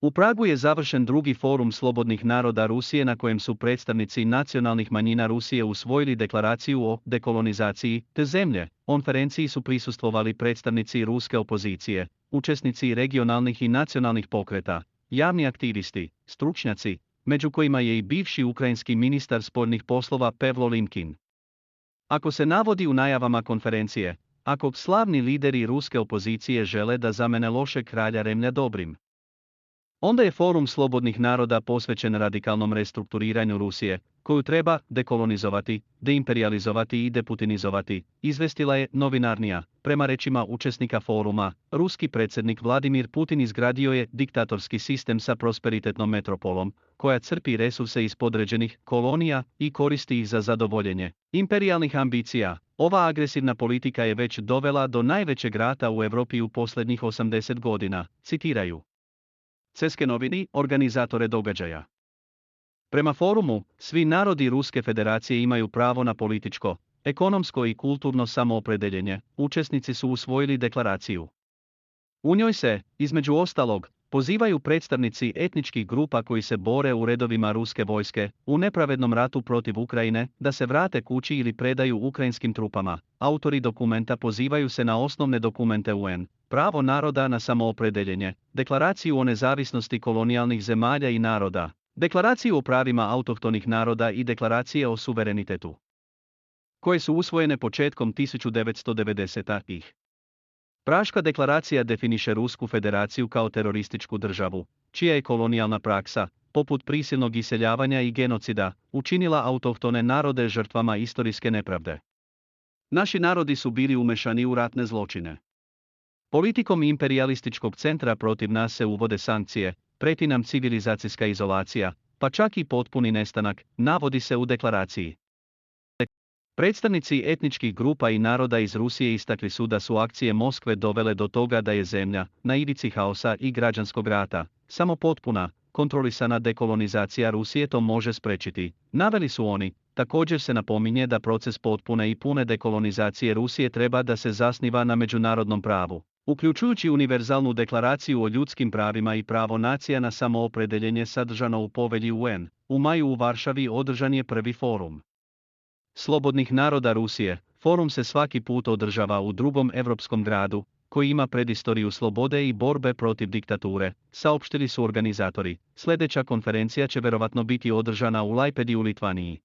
U Pragu je završen drugi forum slobodnih naroda Rusije na kojem su predstavnici nacionalnih manjina Rusije usvojili deklaraciju o dekolonizaciji te zemlje. Konferenciji su prisustvovali predstavnici ruske opozicije, učesnici regionalnih i nacionalnih pokreta, javni aktivisti, stručnjaci, među kojima je i bivši ukrajinski ministar spoljnih poslova Pevlo Limkin. Ako se navodi u najavama konferencije, ako slavni lideri ruske opozicije žele da zamene lošeg kralja Remlja dobrim, onda je Forum slobodnih naroda posvećen radikalnom restrukturiranju Rusije, koju treba dekolonizovati, deimperializovati i deputinizovati, izvestila je Novinarnija. Prema rečima učesnika foruma, ruski predsjednik Vladimir Putin izgradio je diktatorski sistem sa prosperitetnom metropolom, koja crpi resurse iz podređenih kolonija i koristi ih za zadovoljenje imperijalnih ambicija. Ova agresivna politika je već dovela do najvećeg rata u Europi u posljednjih 80 godina, citiraju CSK novini, organizatore događaja. Prema forumu, svi narodi Ruske federacije imaju pravo na političko, ekonomsko i kulturno samoopredeljenje. Učesnici su usvojili deklaraciju. U njoj se, između ostalog, pozivaju predstavnici etničkih grupa koji se bore u redovima ruske vojske u nepravednom ratu protiv Ukrajine da se vrate kući ili predaju ukrajinskim trupama. Autori dokumenta pozivaju se na osnovne dokumente UN, pravo naroda na samoopredeljenje, deklaraciju o nezavisnosti kolonijalnih zemalja i naroda, deklaraciju o pravima autohtonih naroda i deklaracije o suverenitetu, koje su usvojene početkom 1990-ih. Praška deklaracija definiše Rusku federaciju kao terorističku državu, čija je kolonijalna praksa, poput prisilnog iseljavanja i genocida, učinila autohtone narode žrtvama istorijske nepravde. Naši narodi su bili umešani u ratne zločine. Politikom imperijalističkog centra protiv nas se uvode sankcije, preti nam civilizacijska izolacija, pa čak i potpuni nestanak, navodi se u deklaraciji. Predstavnici etničkih grupa i naroda iz Rusije istakli su da su akcije Moskve dovele do toga da je zemlja na ivici haosa i građanskog rata. Samo potpuna, kontrolisana dekolonizacija Rusije to može spriječiti, naveli su oni. Također se napominje da proces potpune i pune dekolonizacije Rusije treba da se zasniva na međunarodnom pravu, uključujući univerzalnu deklaraciju o ljudskim pravima i pravo nacija na samoopredeljenje sadržano u povelji UN. U maju u Varšavi održan je prvi forum slobodnih naroda Rusije. Forum se svaki put održava u drugom europskom gradu, koji ima predistoriju slobode i borbe protiv diktature, saopštili su organizatori. Sljedeća konferencija će vjerovatno biti održana u Lajpedi u Litvaniji.